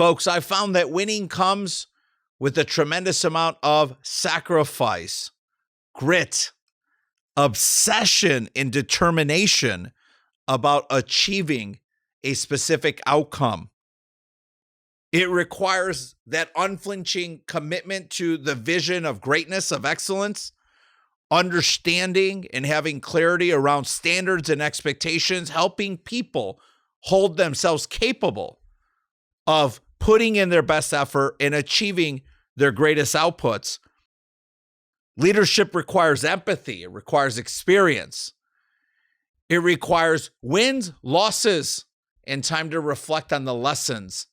Folks, I found that winning comes with a tremendous amount of sacrifice, grit, obsession, and determination about achieving a specific outcome. It requires that unflinching commitment to the vision of greatness, of excellence, understanding and having clarity around standards and expectations, helping people hold themselves capable of putting in their best effort and achieving their greatest outputs. Leadership requires empathy. It requires experience. It requires wins, losses, and time to reflect on the lessons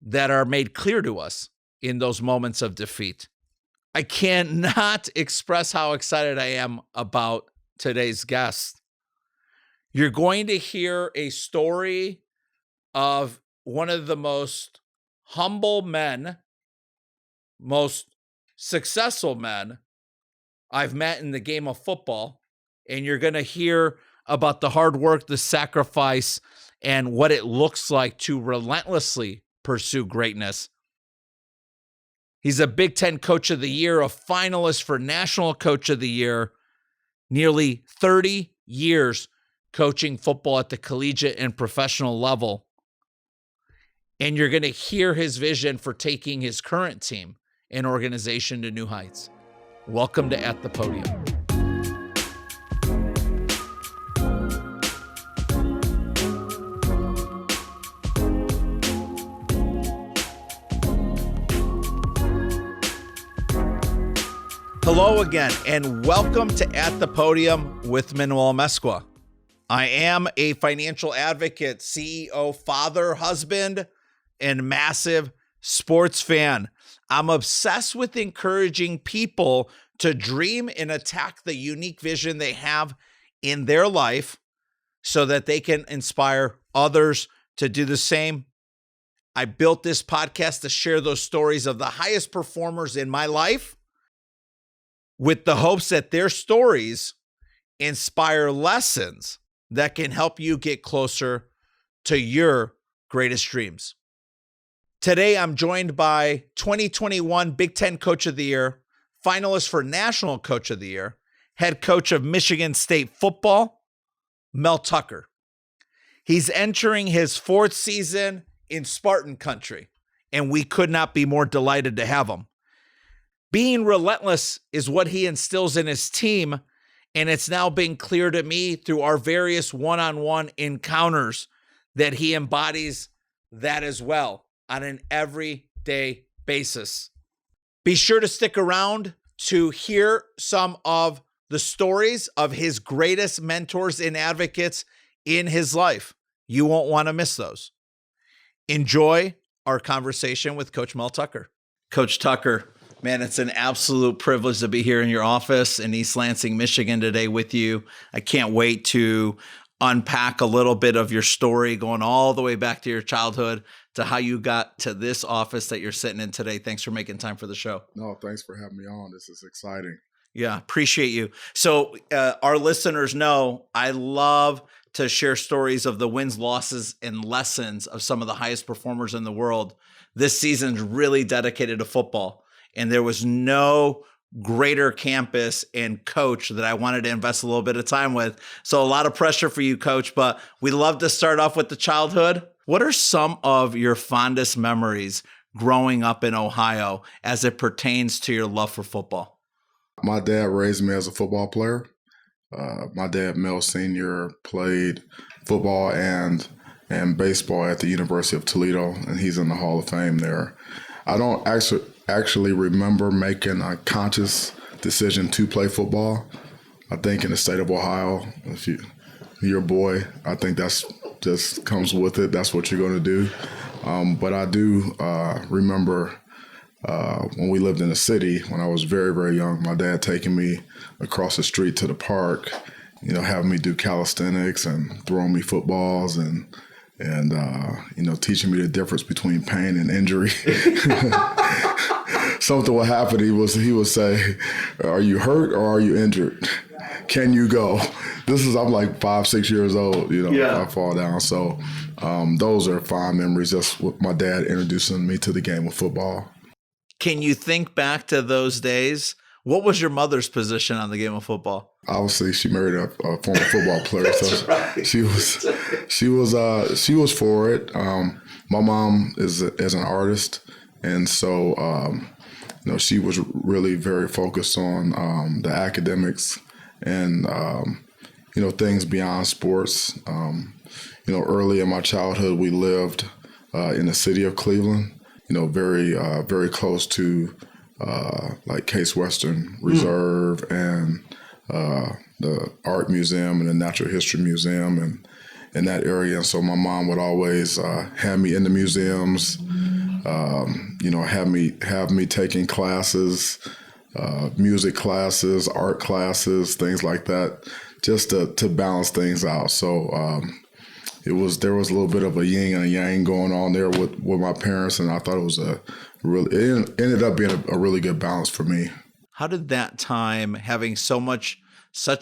that are made clear to us in those moments of defeat. I cannot express how excited I am about today's guest. You're going to hear a story of one of the most humble men, most successful men I've met in the game of football. And you're going to hear about the hard work, the sacrifice, and what it looks like to relentlessly pursue greatness. He's a Big Ten Coach of the Year, a finalist for National Coach of the Year, nearly 30 years coaching football at the collegiate and professional level. And you're going to hear his vision for taking his current team and organization to new heights. Welcome to At the Podium. Hello again, and welcome to At the Podium with Manuel Amezcua. I am a financial advocate, CEO, father, husband, and massive sports fan. I'm obsessed with encouraging people to dream and attack the unique vision they have in their life so that they can inspire others to do the same. I built this podcast to share those stories of the highest performers in my life with the hopes that their stories inspire lessons that can help you get closer to your greatest dreams. Today, I'm joined by 2021 Big Ten Coach of the Year, finalist for National Coach of the Year, head coach of Michigan State football, Mel Tucker. He's entering his fourth season in Spartan country, and we could not be more delighted to have him. Being relentless is what he instills in his team, and it's now been clear to me through our various one-on-one encounters that he embodies that as well on an everyday basis. Be sure to stick around to hear some of the stories of his greatest mentors and advocates in his life. You won't want to miss those. Enjoy our conversation with Coach Mel Tucker. Coach Tucker, man, it's an absolute privilege to be here in your office in East Lansing, Michigan today with you. I can't wait to unpack a little bit of your story going all the way back to your childhood to how you got to this office that you're sitting in today. Thanks for making time for the show. No, thanks for having me on. This is exciting. Yeah, appreciate you. So our listeners know I love to share stories of the wins, losses, and lessons of some of the highest performers in the world. This season's really dedicated to football. And there was no greater campus and coach that I wanted to invest a little bit of time with. So a lot of pressure for you, Coach, but we love to start off with the childhood. What are some of your fondest memories growing up in Ohio as it pertains to your love for football? My dad raised me as a football player. My dad, Mel Sr., played football and baseball at the University of Toledo, and he's in the Hall of Fame there. I don't actually remember making a conscious decision to play football. I think in the state of Ohio, if you're a boy, I think that's just comes with it. That's what you're going to do. But I do remember when we lived in the city, when I was very, very young, my dad taking me across the street to the park, having me do calisthenics and throwing me footballs and teaching me the difference between pain and injury. Something would happen. He would say, "Are you hurt or are you injured? Can you go?" I'm like 5, 6 years old, Yeah. I fall down. So those are fond memories. That's what my dad introducing me to the game of football. Can you think back to those days? What was your mother's position on the game of football? Obviously, she married a former football player, That's so right. she was for it. My mom is an artist, and so she was really very focused on the academics and things beyond sports. Early in my childhood, we lived in the city of Cleveland. Very very close to like Case Western Reserve and the Art Museum and the Natural History Museum and in that area. And so my mom would always have me in the museums, have me taking classes, music classes, art classes, things like that, just to balance things out. So there was a little bit of a yin and a yang going on there with my parents, and I thought it ended up being a really good balance for me. How did that time, having such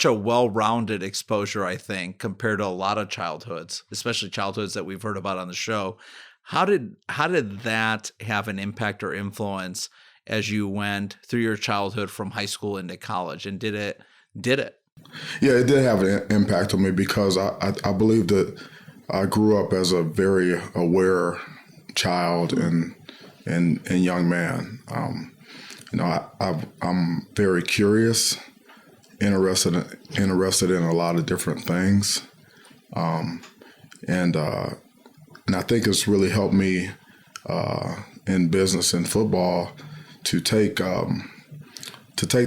a well-rounded exposure, I think, compared to a lot of childhoods, especially childhoods that we've heard about on the show, how did that have an impact or influence as you went through your childhood from high school into college? And did it? Yeah, it did have an impact on me because I believe that I grew up as a very aware child and young man. I'm very curious, interested in a lot of different things, and I think it's really helped me in business and football to take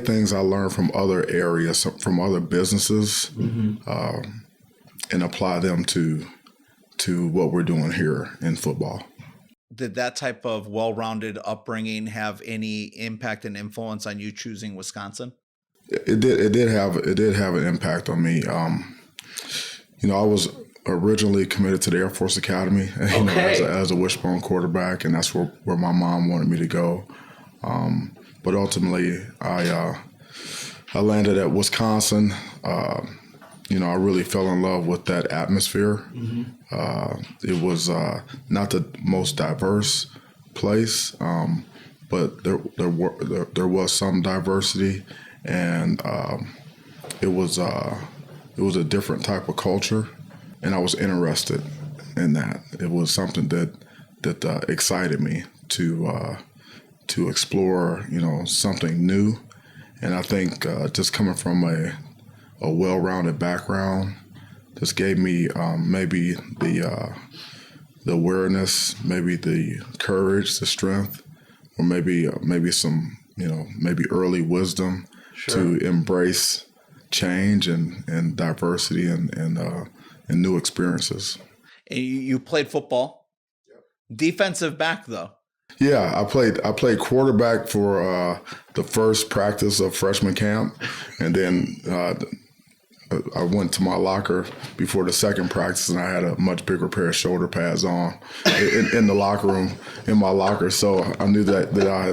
things I learned from other areas, from other businesses, and apply them to what we're doing here in football. Did that type of well-rounded upbringing have any impact and influence on you choosing Wisconsin? It did have an impact on me. I was originally committed to the Air Force Academy, as a wishbone quarterback, and that's where my mom wanted me to go. But ultimately, I landed at Wisconsin. I really fell in love with that atmosphere. It was not the most diverse place, but there was some diversity, and it was a different type of culture, and I was interested in that. It was something that excited me to explore, something new, and I think just coming from a well-rounded background just gave me maybe the awareness, maybe the courage, the strength, or maybe some maybe early wisdom to embrace change and diversity and new experiences. And you played football, defensive back though. Yeah, I played quarterback for the first practice of freshman camp, and then I went to my locker before the second practice, and I had a much bigger pair of shoulder pads on in the locker room, in my locker. So I knew that I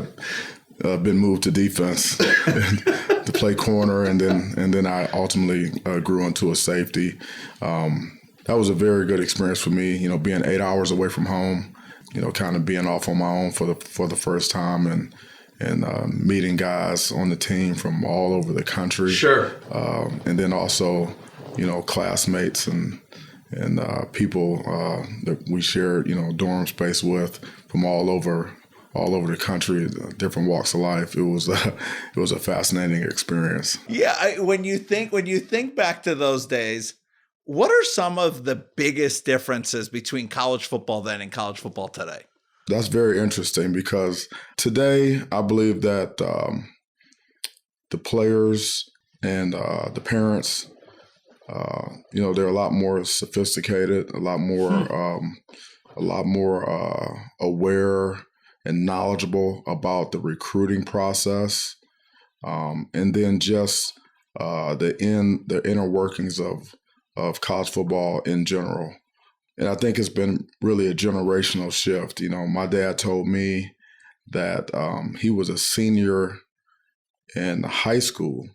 had been moved to defense to play corner, and then I ultimately grew into a safety. That was a very good experience for me. Being 8 hours away from home, kind of being off on my own for the first time, and meeting guys on the team from all over the country. Sure. And then also, classmates and people that we shared, dorm space with from all over the country, different walks of life. It was a fascinating experience. Yeah, when you think back to those days, what are some of the biggest differences between college football then and college football today? That's very interesting because today I believe that the players and the parents, they're a lot more sophisticated, a lot more aware and knowledgeable about the recruiting process, and then just the inner workings of college football in general. And I think it's been really a generational shift. My dad told me that he was a senior in high school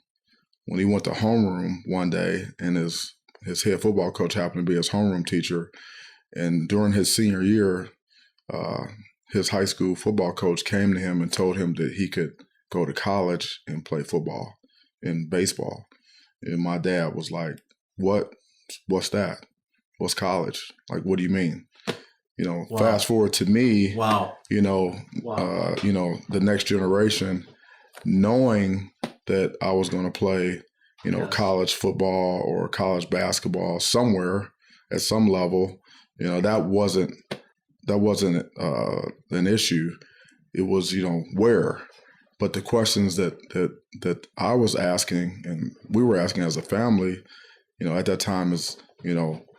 when he went to homeroom one day, and his head football coach happened to be his homeroom teacher, and during his senior year, his high school football coach came to him and told him that he could go to college and play football and baseball. And my dad was like, what's that? What's college? Like, what do you mean? Wow. Fast forward to me, wow. The next generation, knowing that I was going to play, yes. college football or college basketball somewhere at some level, that wasn't an issue. It was, where. But the questions that I was asking and we were asking as a family, at that time is,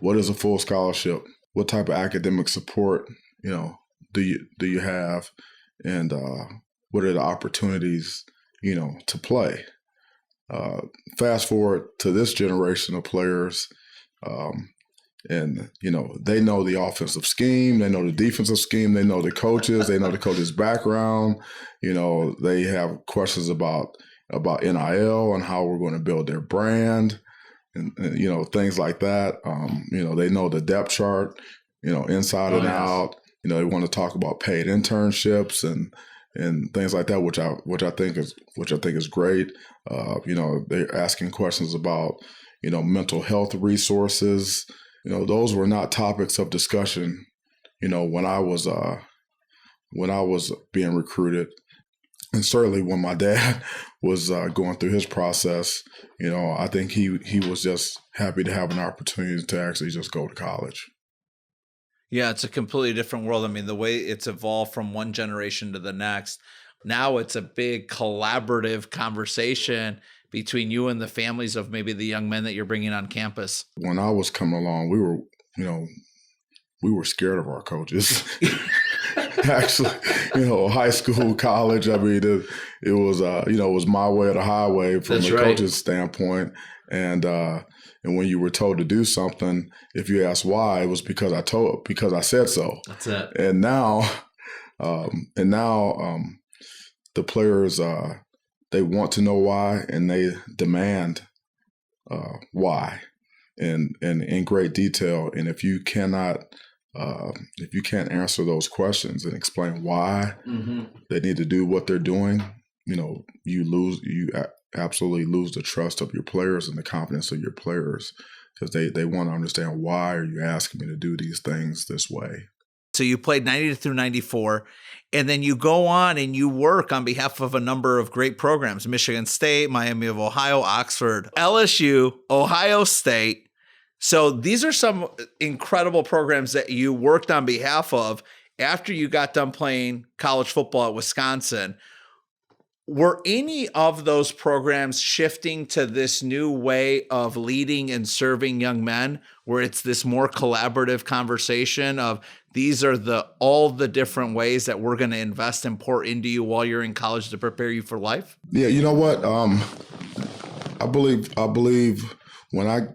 what is a full scholarship? What type of academic support, do you have? And what are the opportunities, to play? Fast forward to this generation of players, and, they know the offensive scheme, they know the defensive scheme, they know the coaches, they know the coach's background. They have questions about NIL and how we're going to build their brand and things like that. They know the depth chart, inside and out. They want to talk about paid internships and things like that, which I think is great. They're asking questions about, mental health resources. Those were not topics of discussion, when I was being recruited. And certainly when my dad was going through his process, I think he was just happy to have an opportunity to actually just go to college. Yeah, it's a completely different world. I mean, the way it's evolved from one generation to the next, now it's a big collaborative conversation between you and the families of maybe the young men that you're bringing on campus. When I was coming along, we were scared of our coaches. Actually, high school, college. I mean, it was my way or the highway from the coach's standpoint. And when you were told to do something, if you asked why, it was because I said so. That's it. And now, the players, they want to know why, and they demand why, and in great detail. And if you can't answer those questions and explain why they need to do what they're doing, you absolutely lose the trust of your players and the confidence of your players, because they want to understand, why are you asking me to do these things this way? So you played 90 through 94, and then you go on and you work on behalf of a number of great programs: Michigan State, Miami of Ohio, Oxford, LSU, Ohio State. So these are some incredible programs that you worked on behalf of after you got done playing college football at Wisconsin. Were any of those programs shifting to this new way of leading and serving young men, where it's this more collaborative conversation of, these are all the different ways that we're going to invest and pour into you while you're in college to prepare you for life? Yeah, you know what? I believe when I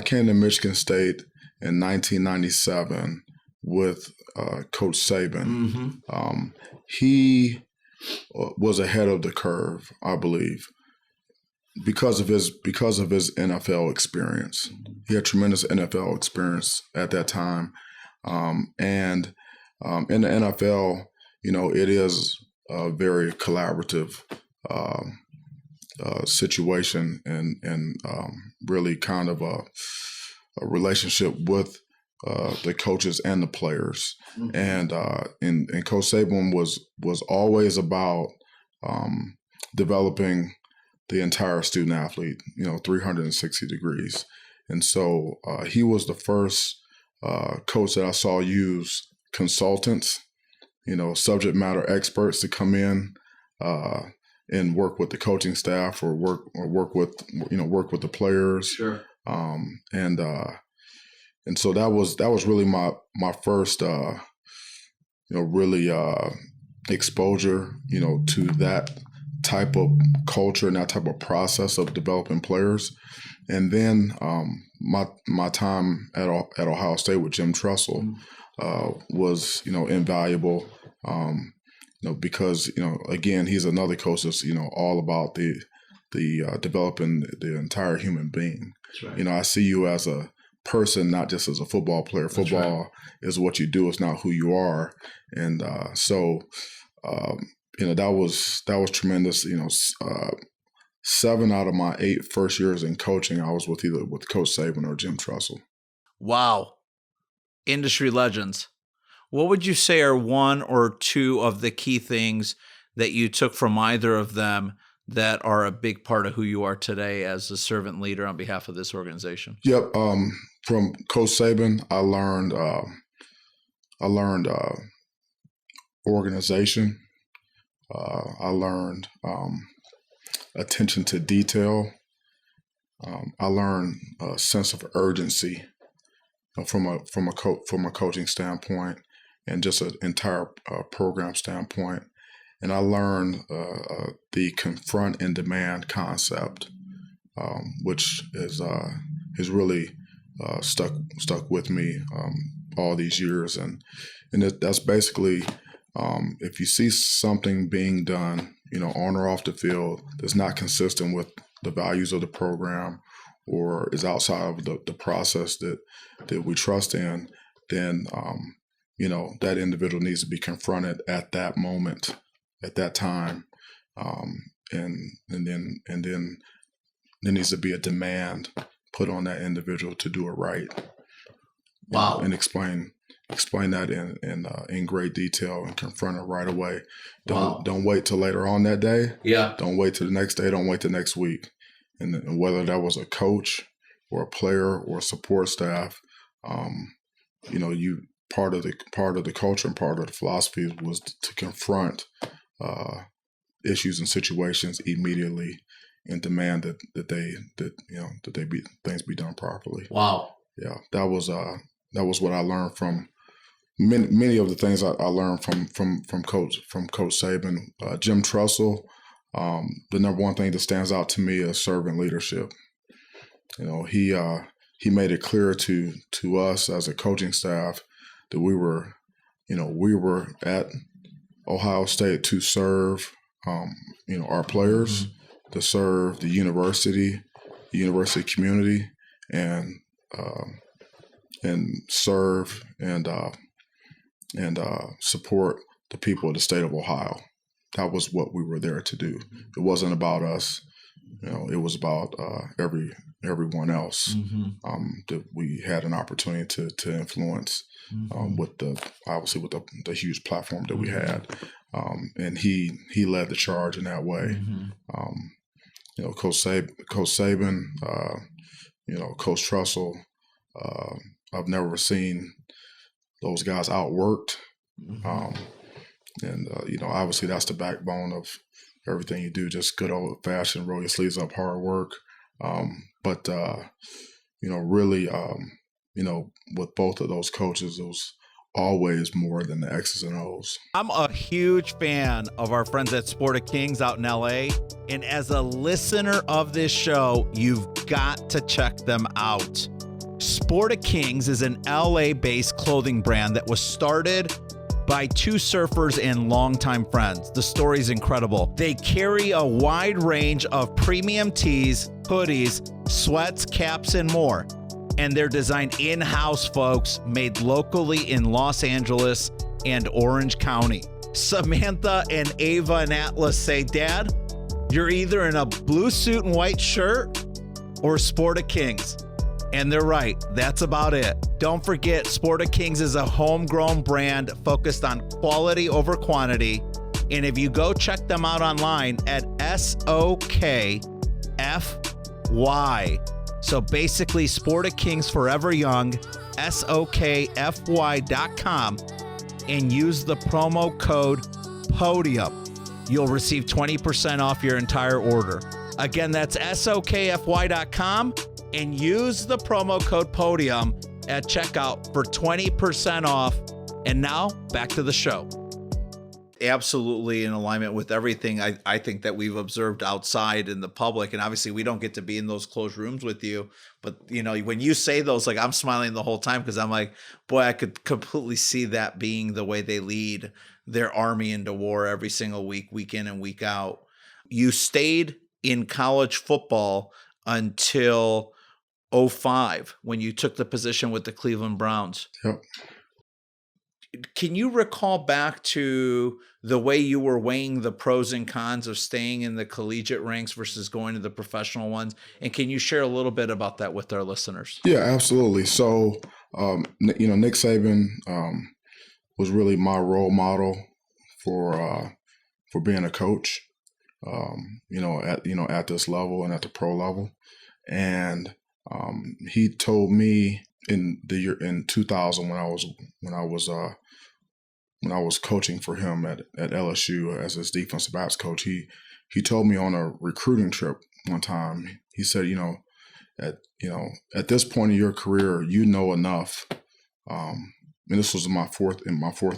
came to Michigan State in 1997 with Coach Saban, he was ahead of the curve, I believe, because of his NFL experience. He had tremendous NFL experience at that time, and in the NFL, it is a very collaborative situation, and really kind of a relationship with the coaches and the players. And Coach Saban was always about developing the entire student athlete, 360 degrees. And so he was the first coach that I saw use consultants, subject matter experts to come in and work with the coaching staff, or work with the players. Sure. And so that was really my first really exposure, to that type of culture and that type of process of developing players. And then my time at Ohio State with Jim Tressel was invaluable. Because again, he's another coach that's all about the developing the entire human being. That's right. You know, I see you as a person, not just as a football player. That's Football right. is what you do; it's not who you are. And you know, that was tremendous. You know, 7 out of my 8 first years in coaching, I was with either Coach Saban or Jim Tressel. Wow. Industry legends. What would you say are 1 or 2 of the key things that you took from either of them that are a big part of who you are today as a servant leader on behalf of this organization? Yep. From Coach Saban, I learned organization. I learned attention to detail. I learned a sense of urgency from a coaching standpoint, and just an entire program standpoint. And I learned the confront and demand concept, which has really stuck with me all these years. And that's basically, if you see something being done, you know, on or off the field that's not consistent with the values of the program, or is outside of the process that we trust in, then you know, that individual needs to be confronted at that moment, at that time, and then there needs to be a demand put on that individual to do it right. Wow. And explain that in great detail and confront it right away. Don't wait till later on that day. Yeah. Don't wait till the next day. Don't wait till next week. And whether that was a coach or a player or support staff, you know, part of the culture and part of the philosophy was to confront issues and situations immediately and demand that things be done properly. Wow. Yeah, that was what I learned from many of the things I learned from Coach Saban. Jim Tressel, the number one thing that stands out to me is servant leadership. You know, he made it clear to us as a coaching staff that we were at Ohio State to serve our players, to serve the university community, and serve and support the people of the state of Ohio. That was what we were there to do. It wasn't about us. You know, it was about everyone else that we had an opportunity to influence with the huge platform that we had, and he led the charge in that way. You know, Coach Saban, you know, Coach Tressel. I've never seen those guys outworked, and you know, obviously that's the backbone of everything you do. Just good old fashioned roll your sleeves up, hard work. But you know, really, you know, with both of those coaches, it was always more than the X's and O's. I'm a huge fan of our friends at Sport of Kings out in LA. And as a listener of this show, you've got to check them out. Sport of Kings is an LA-based clothing brand that was started by 2 surfers and longtime friends. The story's incredible. They carry a wide range of premium tees, hoodies, sweats, caps, and more. And they're designed in-house, folks, made locally in Los Angeles and Orange County. Samantha and Ava and Atlas say, Dad, you're either in a blue suit and white shirt or Sport of Kings. And they're right. That's about it. Don't forget, Sport of Kings is a homegrown brand focused on quality over quantity. And if you go check them out online at SOKFY, so basically Sport of Kings Forever Young, SOKFY.com, and use the promo code PODIUM. You'll receive 20% off your entire order. Again, that's SOKFY.com. And use the promo code PODIUM at checkout for 20% off. And now, back to the show. Absolutely in alignment with everything I think that we've observed outside in the public. And obviously, we don't get to be in those closed rooms with you. But, you know, when you say those, like, I'm smiling the whole time because I'm like, boy, I could completely see that being the way they lead their army into war every single week, week in and week out. You stayed in college football until 2005 when you took the position with the Cleveland Browns. Yep. Can you recall back to the way you were weighing the pros and cons of staying in the collegiate ranks versus going to the professional ones? And can you share a little bit about that with our listeners? Yeah, absolutely. So, Nick Saban was really my role model for being a coach. At this level and at the pro level, and he told me in 2000 when I was coaching for him at LSU as his defensive backs coach. He told me on a recruiting trip one time. He said, at this point in your career, you know enough. And this was my fourth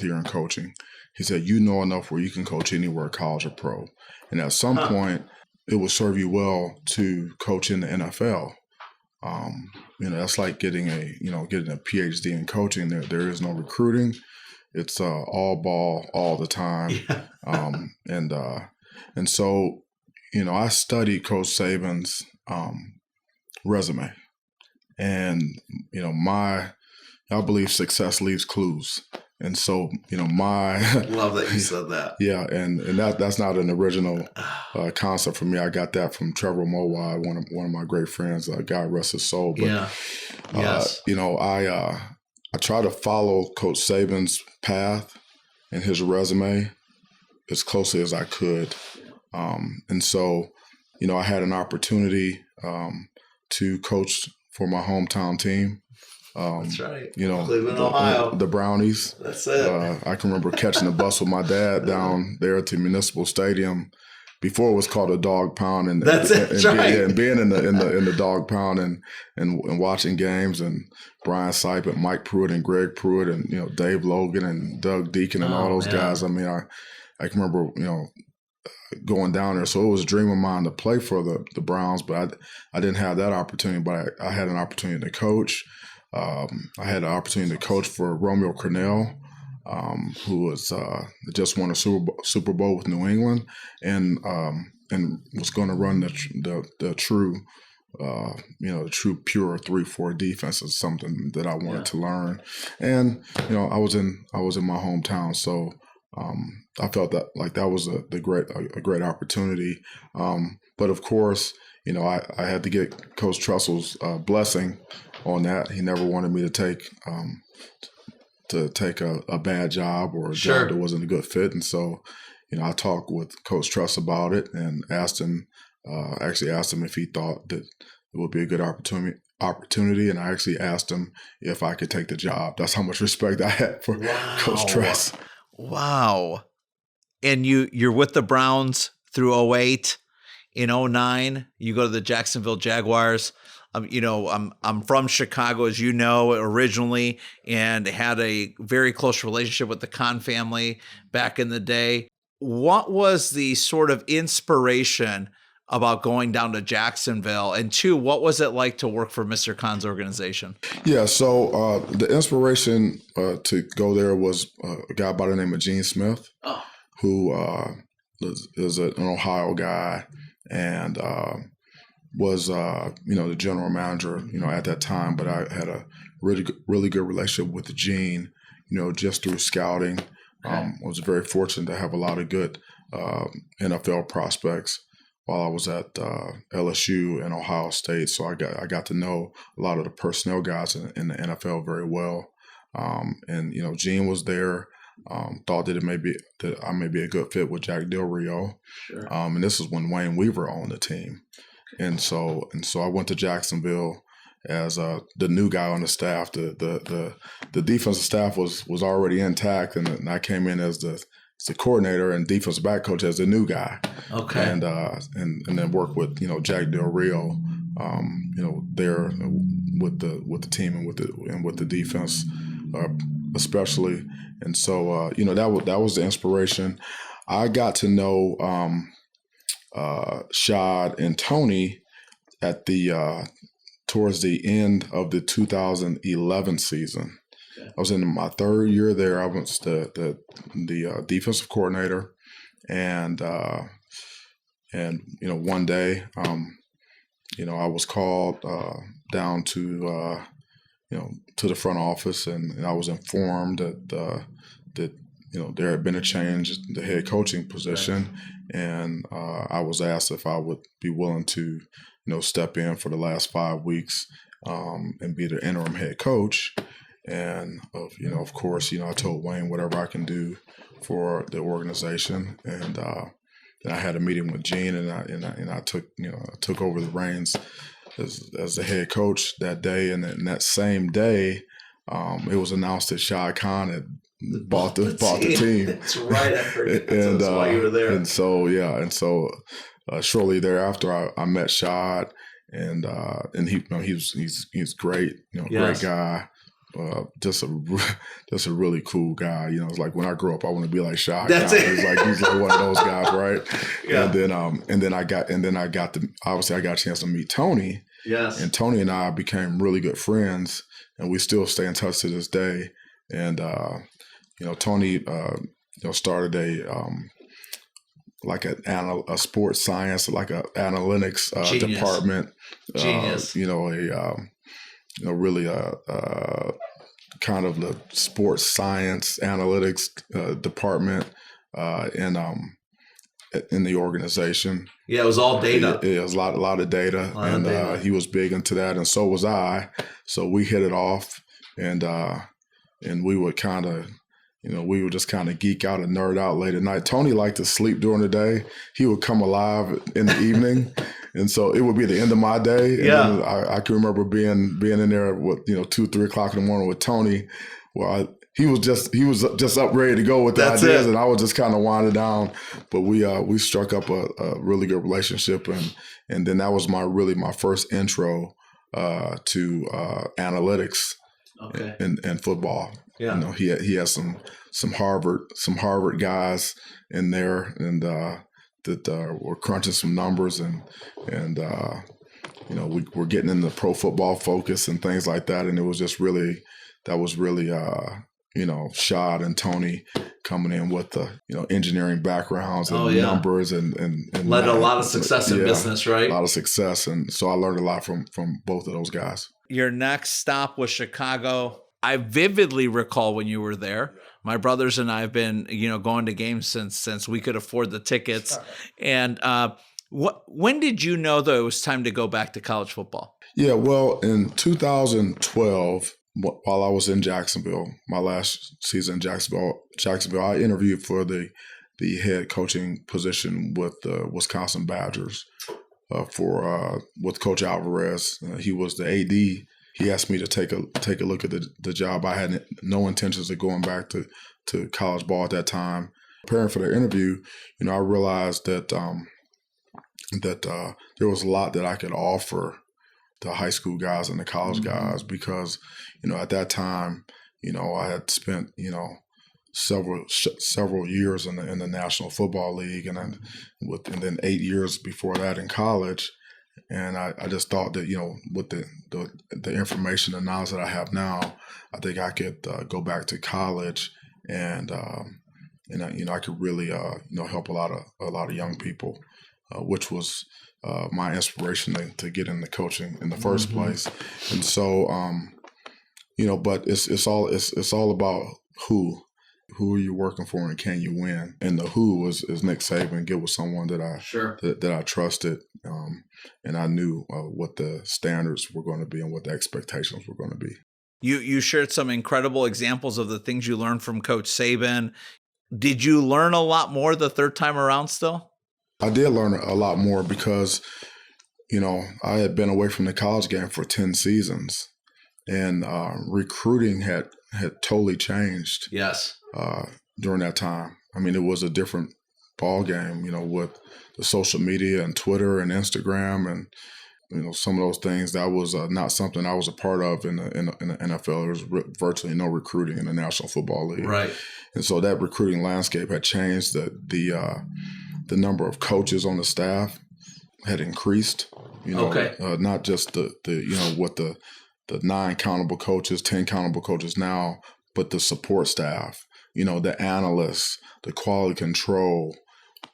year in coaching. He said, you know enough where you can coach anywhere, college or pro. And at some point, it will serve you well to coach in the NFL. That's like getting a PhD in coaching. There is no recruiting. It's all ball all the time. Yeah. And so, I studied Coach Saban's resume. And, I believe success leaves clues. And so, love that you said that. Yeah, and that's not an original concept for me. I got that from Trevor Mowai, one of my great friends. God rest his soul. But, yeah. Yes. I try to follow Coach Saban's path and his resume as closely as I could. And so, I had an opportunity to coach for my hometown team. That's right. Cleveland, Ohio. The Brownies. That's it. I can remember catching the bus with my dad down there to Municipal Stadium before it was called a dog pound, and that's it. That's right. And being in the dog pound and watching games, and Brian Sipe and Mike Pruitt and Greg Pruitt and Dave Logan and Doug Deacon and all those guys. I mean, I can remember going down there. So it was a dream of mine to play for the Browns, but I didn't have that opportunity. But I had an opportunity to coach. I had an opportunity to coach for Romeo Crennel, who was just won a Super Bowl with New England, and was going to run the true, the true pure 3-4 defense is something that I wanted to learn. And I was in my hometown, so I felt that was a great opportunity. But of course, I had to get Coach Tressel's blessing on that. He never wanted me to take a bad job or a job that wasn't a good fit. And so, I talked with Coach Tressel about it and asked him if he thought that it would be a good opportunity. And I actually asked him if I could take the job. That's how much respect I had for Coach Tressel. Wow. And you're with the Browns through 2008. In 2009, you go to the Jacksonville Jaguars. I'm from Chicago, as you know, originally, and had a very close relationship with the Khan family back in the day. What was the sort of inspiration about going down to Jacksonville? And two, what was it like to work for Mr. Khan's organization? Yeah, so the inspiration to go there was a guy by the name of Gene Smith, who is an Ohio guy and was the general manager at that time. But I had a really good relationship with Gene, just through scouting. I was very fortunate to have a lot of good NFL prospects while I was at LSU and Ohio State. So I got to know a lot of the personnel guys in the NFL very well. And Gene was there. Thought that I may be a good fit with Jack Del Rio. Sure. And this is when Wayne Weaver owned the team. And so I went to Jacksonville as the new guy on the staff. The defensive staff was already intact, and I came in as the coordinator and defensive back coach as the new guy. Okay. And then worked with Jack Del Rio, there with the team and with the defense, especially. And so that was the inspiration. I got to know Shad and Tony at towards the end of the 2011 season. Okay. I was in my third year there. I was the defensive coordinator, and And one day, I was called down to to the front office, and I was informed that there had been a change in the head coaching position, and I was asked if I would be willing to step in for the last 5 weeks and be the interim head coach. And of course, I told Wayne whatever I can do for the organization, and then I had a meeting with Gene, and I took over the reins as the head coach that day. And that same day, it was announced that Shad Khan had bought the team. That's right. I heard that's why you were there. And so shortly thereafter, I met Shad, and he's great, great guy. Just a really cool guy. It's like when I grow up, I want to be like Shad. That's it. He's like one of those guys, right? Yeah. And then I got a chance to meet Tony. Yes. And Tony and I became really good friends, and we still stay in touch to this day. And Tony started a sports science, like a analytics department. Genius. Really kind of the sports science analytics department in the organization. Yeah, it was all data. It was a lot of data, and he was big into that, and so was I. So we hit it off, and we would kind of. We would just kind of geek out and nerd out late at night. Tony liked to sleep during the day. He would come alive in the evening. And so it would be the end of my day. And then I can remember being in there at 2, 3 o'clock in the morning with Tony. Well, he was just up ready to go with the ideas, and I was just kind of winding down. But we struck up a really good relationship, and then that was my first intro to analytics in football. Yeah. He has some Harvard guys in there, and that were crunching some numbers, and we're getting into Pro Football Focus and things like that, and it was just really Shad and Tony coming in with the engineering backgrounds and numbers and led to a lot of success in business, right? A lot of success, and so I learned a lot from both of those guys. Your next stop was Chicago. I vividly recall when you were there. My brothers and I have been, going to games since we could afford the tickets. And when did you know that it was time to go back to college football? Yeah, well, in 2012, while I was in Jacksonville, my last season in Jacksonville, I interviewed for the head coaching position with the Wisconsin Badgers with Coach Alvarez. He was the AD. He asked me to take a look at the job. I had no intentions of going back to college ball at that time. Preparing for the interview, I realized that there was a lot that I could offer the high school guys and the college guys, because at that time, I had spent several years in the National Football League, and then 8 years before that in college. And I just thought that, with the information and knowledge that I have now, I think I could go back to college and I could really help a lot of young people, which was my inspiration to get into coaching in the first place. And so but it's all about who are you working for and can you win? And the who is Nick Saban. Get with someone that I trusted, and I knew what the standards were going to be and what the expectations were going to be. You shared some incredible examples of the things you learned from Coach Saban. Did you learn a lot more the third time around still? I did learn a lot more because, I had been away from the college game for 10 seasons, and recruiting had totally changed. Yes. During that time. I mean, it was a different ball game, with the social media and Twitter and Instagram and, some of those things. That was not something I was a part of in the NFL. There was virtually no recruiting in the National Football League. Right. And so that recruiting landscape had changed. The number of coaches on the staff had increased, not just what the 9 countable coaches, 10 countable coaches now, but the support staff, the analysts, the quality control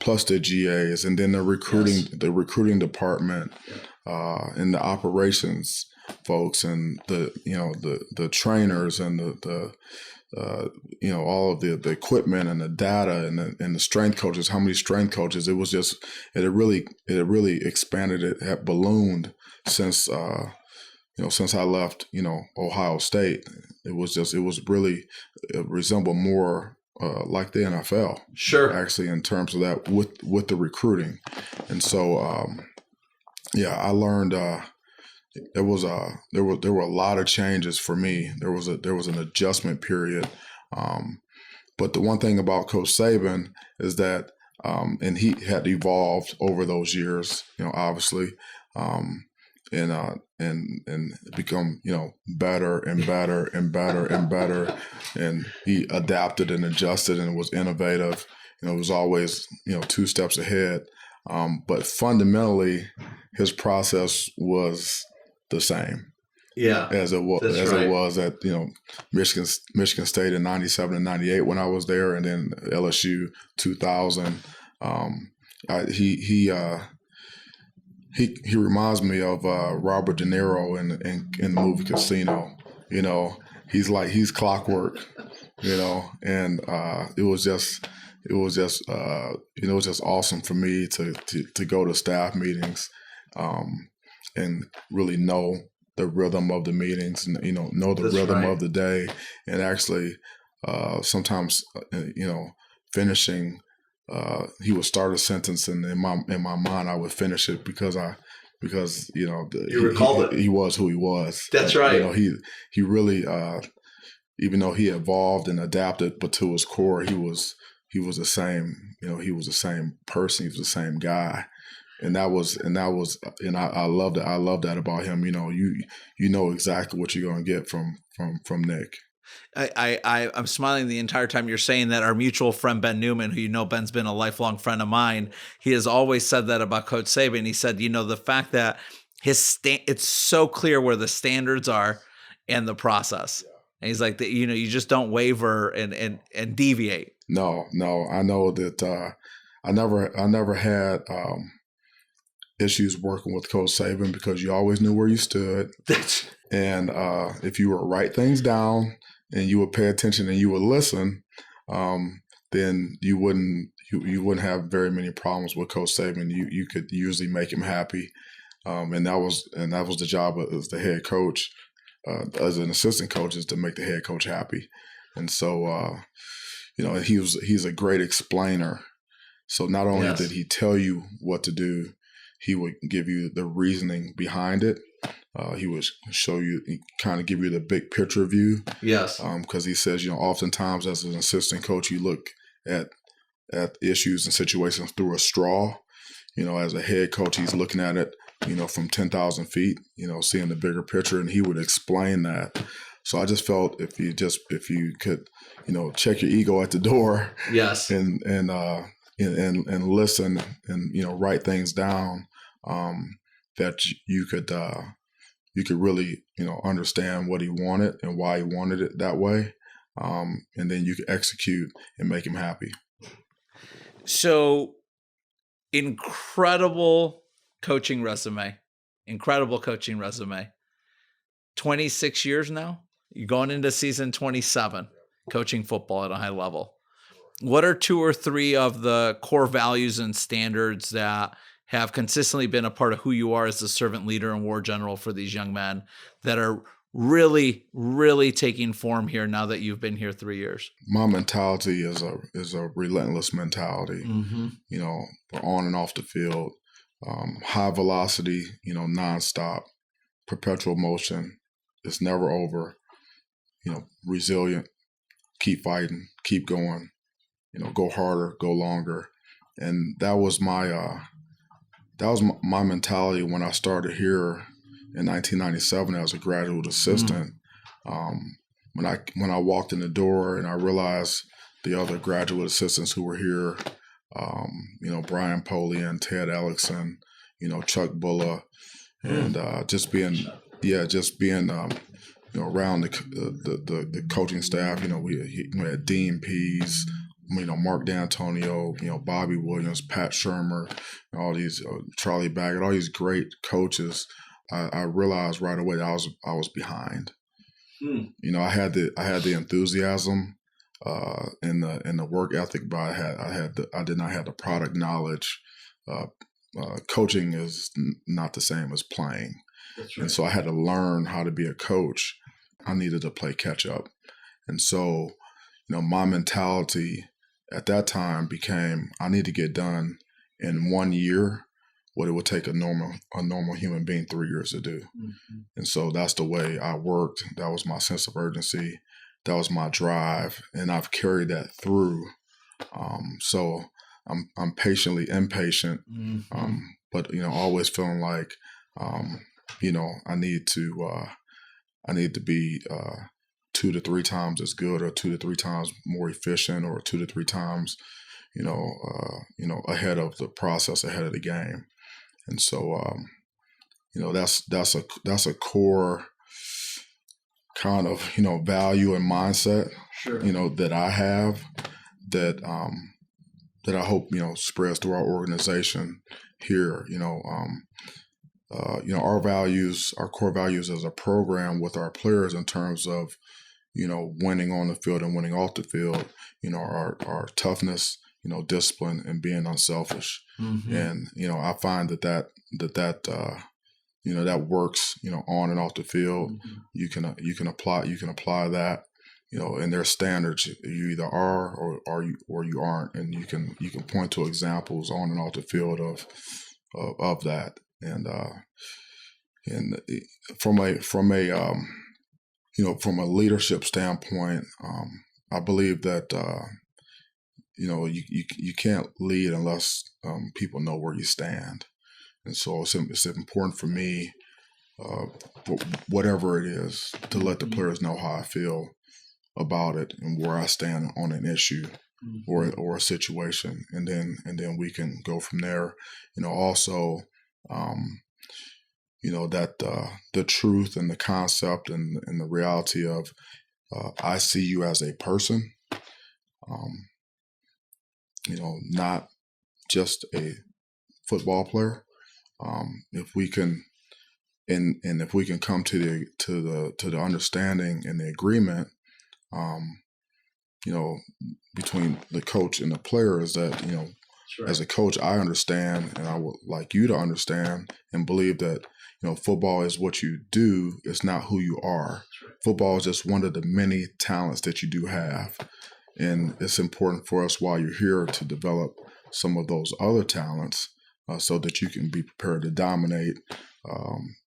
plus the GAs, and then the recruiting department, and the operations folks, and the trainers, and the all of the equipment and the data and the strength coaches. How many strength coaches? It was just it had really expanded. It had ballooned since since I left Ohio State. It resembled more like the NFL. Sure. Actually, in terms of that with the recruiting, and so I learned. There were a lot of changes for me. There was an adjustment period, but the one thing about Coach Saban is that, and he had evolved over those years, obviously, and become better and better and better and better, and he adapted and adjusted and was innovative. It was always 2 steps ahead, but fundamentally, his process was the same, as it was at Michigan State in '97 and '98 when I was there, and then LSU 2000. He reminds me of Robert De Niro in the movie Casino. He's clockwork, and it was just awesome for me to go to staff meetings, and really know the rhythm of the meetings, and know the rhythm of the day, and actually sometimes finishing. He would start a sentence, and in my mind I would finish it because you recalled it. He was who he was. That's right. He really, even though he evolved and adapted, but to his core he was the same. He was the same person. He was the same guy. And I love that. I love that about him. You know exactly what you're going to get from Nick. I'm smiling the entire time you're saying that. Our mutual friend Ben Newman, who Ben's been a lifelong friend of mine, he has always said that about Coach Saban. He said, the fact that it's so clear where the standards are and the process. And he's like, you just don't waver and deviate. No, I know that I never had issues working with Coach Saban because you always knew where you stood. And if you would write things down and you would pay attention and you would listen, then you wouldn't have very many problems with Coach Saban. You could usually make him happy, and that was the job as the head coach. As an assistant coach, is to make the head coach happy. And so he's a great explainer. So not only did he tell you what to do, he would give you the reasoning behind it. He would show you, kind of give you the big picture view. Yes. Because he says, oftentimes as an assistant coach, you look at issues and situations through a straw. As a head coach, he's looking at it, from 10,000 feet, seeing the bigger picture, and he would explain that. So I just felt if you could, check your ego at the door. Yes. And listen and write things down, that you could really understand what he wanted and why he wanted it that way, and then you could execute and make him happy. So incredible coaching resume. 26 years now. You're going into season 27, coaching football at a high level. What are 2 or 3 of the core values and standards that have consistently been a part of who you are as the servant leader and war general for these young men that are really, really taking form here now that you've been here 3 years? My mentality is a relentless mentality. Mm-hmm. On and off the field, high velocity, nonstop, perpetual motion. It's never over. Resilient, keep fighting, keep going. Go harder, go longer, and that was my mentality when I started here in 1997 as a graduate assistant. When I walked in the door and I realized the other graduate assistants who were here, Brian Polian, Ted Ellickson, Chuck Bulla, and just being around the coaching staff. We had Dean Pease, Mark D'Antonio, Bobby Williams, Pat Shermer, all these Charlie Baggett, all these great coaches, I realized right away that I was behind. I had the enthusiasm and the work ethic, but I did not have the product knowledge. Coaching is not the same as playing. That's right. And so I had to learn how to be a coach. I needed to play catch up. And so, my mentality at that time became, I need to get done in 1 year what it would take a normal human being 3 years to do. Mm-hmm. And so that's the way I worked. That was my sense of urgency. That was my drive. And I've carried that through. So I'm patiently impatient, Mm-hmm. but always feeling like I need to be 2 to 3 times as good, or 2 to 3 times more efficient, or 2 to 3 times ahead of the process, ahead of the game. And so that's a core kind of value and mindset Sure. that I have, that I hope spreads through our organization here. Our values, our core values as a program with our players in terms of winning on the field and winning off the field, our toughness, discipline, and being unselfish. Mm-hmm. And I find that works on and off the field. Mm-hmm. You can apply that. And there's standards. You either are or you aren't, and you can point to examples on and off the field of that. And from a leadership standpoint, I believe that you can't lead unless people know where you stand. And so it's important for me, whatever it is, to let the players know how I feel about it and where I stand on an issue or a situation, and then we can go from there. Also, that the truth and the concept and the reality of I see you as a person, not just a football player. If we can, and if we can come to the understanding and the agreement, between the coach and the player, is that Right. as a coach, I understand, and I would like you to understand and believe that football is what you do. It's not who you are. Right. Football is just one of the many talents that you do have, and it's important for us while you're here to develop some of those other talents, so that you can be prepared to dominate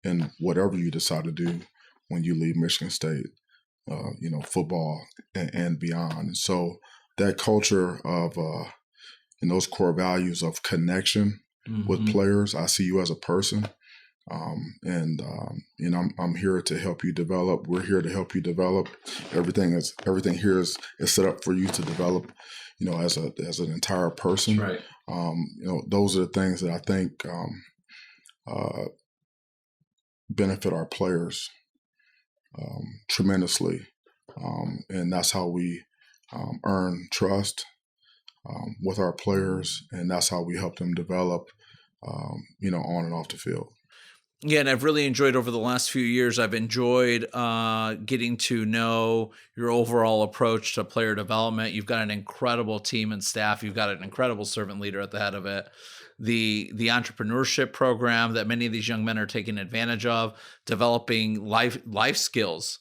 in whatever you decide to do when you leave Michigan State, football and beyond. And so that culture of and those core values of connection with players, I see you as a person, and I'm here to help you develop. We're here to help you develop. Everything here is set up for you to develop, as an entire person. That's right. Those are the things that I think benefit our players tremendously, and that's how we earn trust with our players, and that's how we help them develop, on and off the field. Yeah, and I've really enjoyed over the last few years, I've enjoyed getting to know your overall approach to player development. You've got an incredible team and staff. You've got an incredible servant leader at the head of it. The entrepreneurship program that many of these young men are taking advantage of, developing life skills,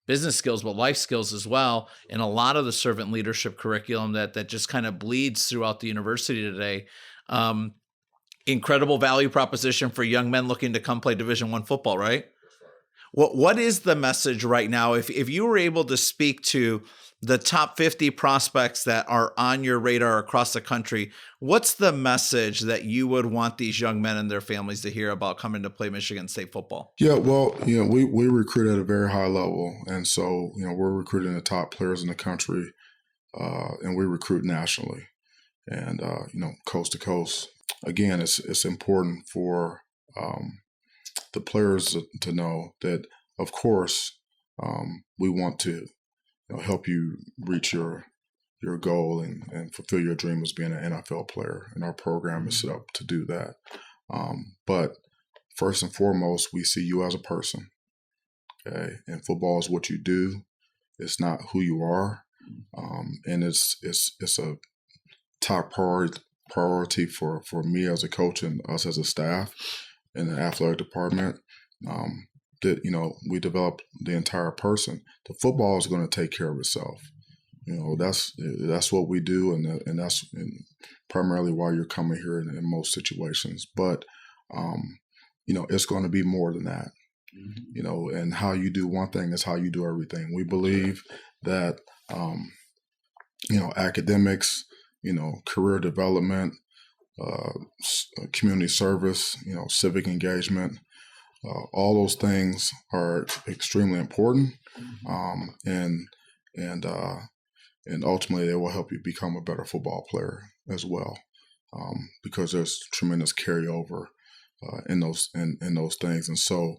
business skills, but life skills as well. And a lot of the servant leadership curriculum that just kind of bleeds throughout the university today. Incredible value proposition for young men looking to come play Division I football, right? What is the message right now? If you were able to speak to the top 50 prospects that are on your radar across the country, what's the message that you would want these young men and their families to hear about coming to play Michigan State football? Yeah, well, we recruit at a very high level, and so we're recruiting the top players in the country, and we recruit nationally, and coast to coast. Again, it's important for the players to know that, of course, we want to help you reach your your goal and fulfill your dream as being an NFL player. And our program is set up to do that. But first and foremost, we see you as a person. Okay, and football is what you do. It's not who you are, and it's a top priority for me as a coach and us as a staff in the athletic department. That we develop the entire person. The football is going to take care of itself. That's what we do, and that's primarily why you're coming here in most situations. But it's going to be more than that. And how you do one thing is how you do everything. We believe that, academics, career development, community service, civic engagement, all those things are extremely important. And ultimately they will help you become a better football player as well. Because there's tremendous carryover in those things. And so,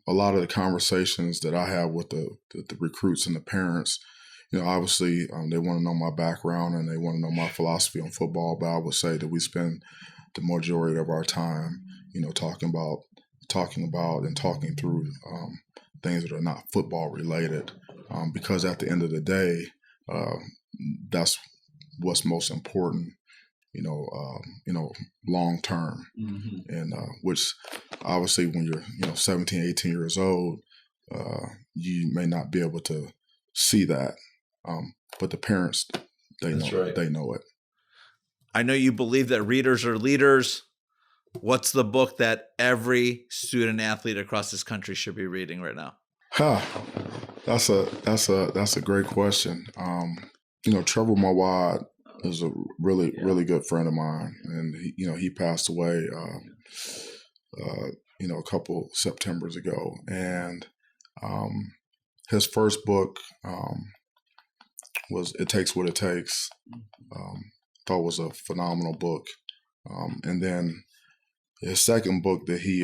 a lot of the conversations that I have with the recruits and the parents, obviously they want to know my background and they want to know my philosophy on football. But I would say that we spend the majority of our time, talking about and talking through things that are not football related, because at the end of the day, that's what's most important. Long term, and which obviously when you're 17, 18 years old, you may not be able to see that, but the parents, they know it. I know you believe that readers are leaders. What's the book that every student athlete across this country should be reading right now? That's a great question. Trevor Mawad is a really good friend of mine, and he passed away a couple Septembers ago, and his first book was It Takes What It Takes. Thought was a phenomenal book, and then his second book that he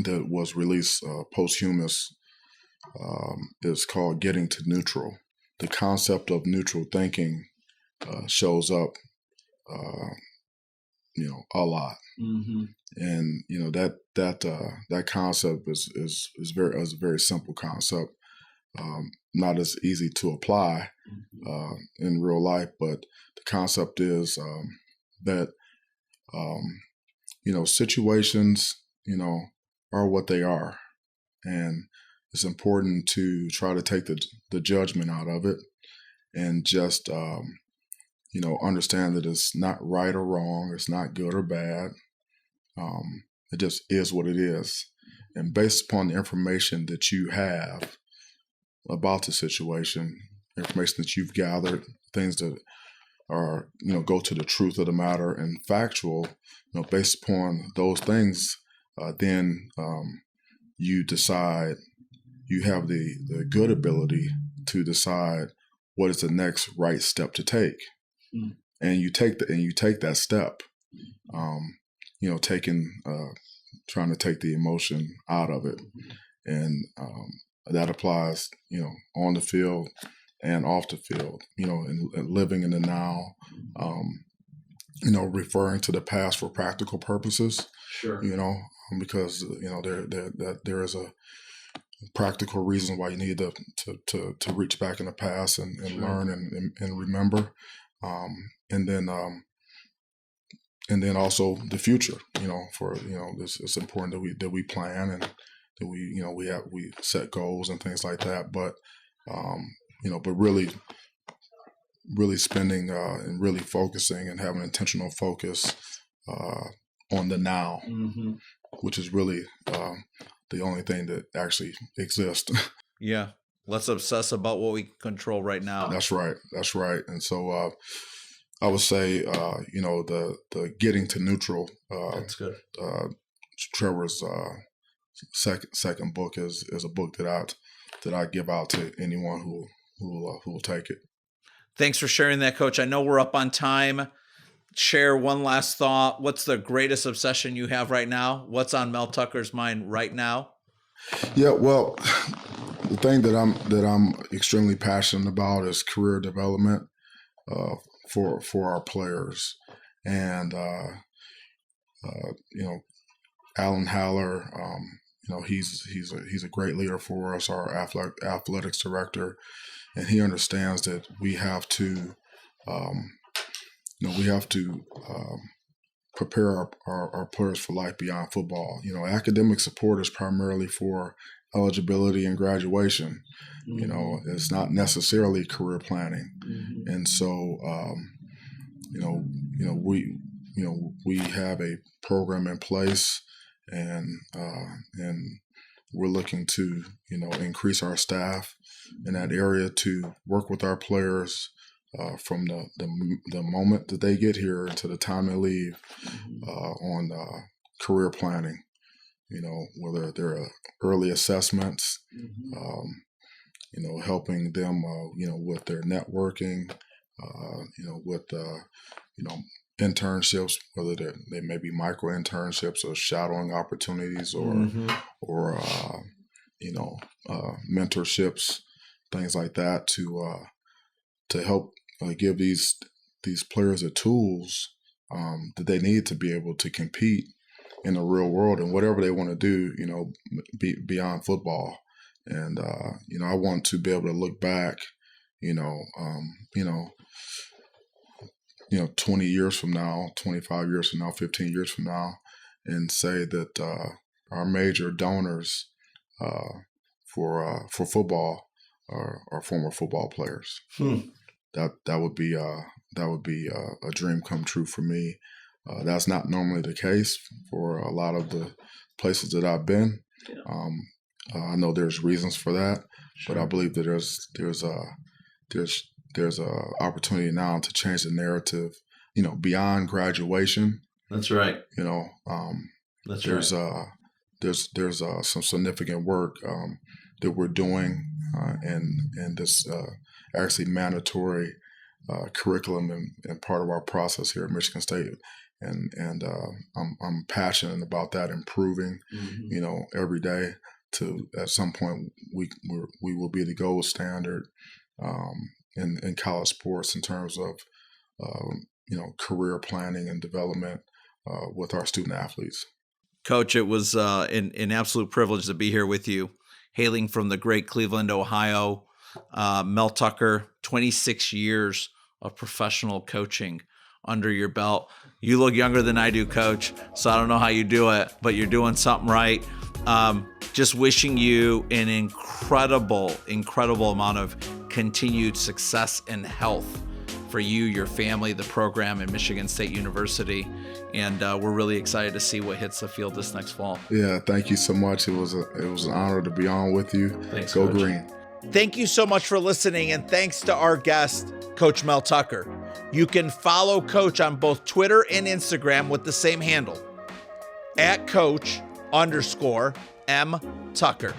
that was released posthumous is called Getting to Neutral. The concept of neutral thinking shows up, a lot, and that concept is a very simple concept, not as easy to apply in real life, but the concept is that situations are what they are, and it's important to try to take the judgment out of it and just understand that it's not right or wrong, it's not good or bad. It just is what it is. And based upon the information that you have about the situation, information that you've gathered, things that are, go to the truth of the matter and factual, based upon those things, then you decide, you have the good ability to decide what is the next right step to take. And you take that step, trying to take the emotion out of it. And that applies, on the field and off the field, and living in the now, referring to the past for practical purposes. Sure. Because, there is a practical reason why you need to reach back in the past and sure. Learn and remember. And then also the future, it's important that we plan and that we set goals and things like that. But, but really spending and really focusing and having intentional focus on the now, which is really the only thing that actually exists. Yeah. Let's obsess about what we control right now. That's right. And so I would say, the Getting to Neutral. That's good. Trevor's second book is a book that I give out to anyone who will take it. Thanks for sharing that, Coach. I know we're up on time. Share one last thought. What's the greatest obsession you have right now? What's on Mel Tucker's mind right now? Yeah, well, the thing that I'm extremely passionate about is career development for our players, and Alan Haller, he's a great leader for us, our athletics director, and he understands that we have to prepare our players for life beyond football. Academic support is primarily for eligibility and graduation. It's not necessarily career planning. And so, we have a program in place, and we're looking to, increase our staff in that area to work with our players from the moment that they get here to the time they leave on career planning. Whether they're early assessments, helping them, with their networking, with internships, whether they may be micro internships or shadowing opportunities, or mentorships, things like that, to help give these players the tools that they need to be able to compete in the real world and whatever they want to do, beyond football. And I want to be able to look back, 20 years from now, 25 years from now, 15 years from now, and say that our major donors for football are former football players. That would be a dream come true for me. That's not normally the case for a lot of the places that I've been. I know there's reasons for that, but I believe that there's a opportunity now to change the narrative, beyond graduation. That's right. There's some significant work that we're doing in this actually mandatory curriculum and part of our process here at Michigan State. And I'm passionate about that improving, every day. To at some point we will be the gold standard in college sports in terms of career planning and development with our student athletes. Coach, it was an absolute privilege to be here with you, hailing from the great Cleveland, Ohio. Mel Tucker, 26 years of professional coaching under your belt. You look younger than I do, Coach, so I don't know how you do it, but you're doing something right. Just wishing you an incredible amount of continued success and health for you, your family, the program, and Michigan State University. And we're really excited to see what hits the field this next fall. Yeah, thank you so much. It was an honor to be on with you. Thanks, Go Coach. Green. Thank you so much for listening, and thanks to our guest, Coach Mel Tucker. You can follow Coach on both Twitter and Instagram with the same handle, @Coach_M Tucker.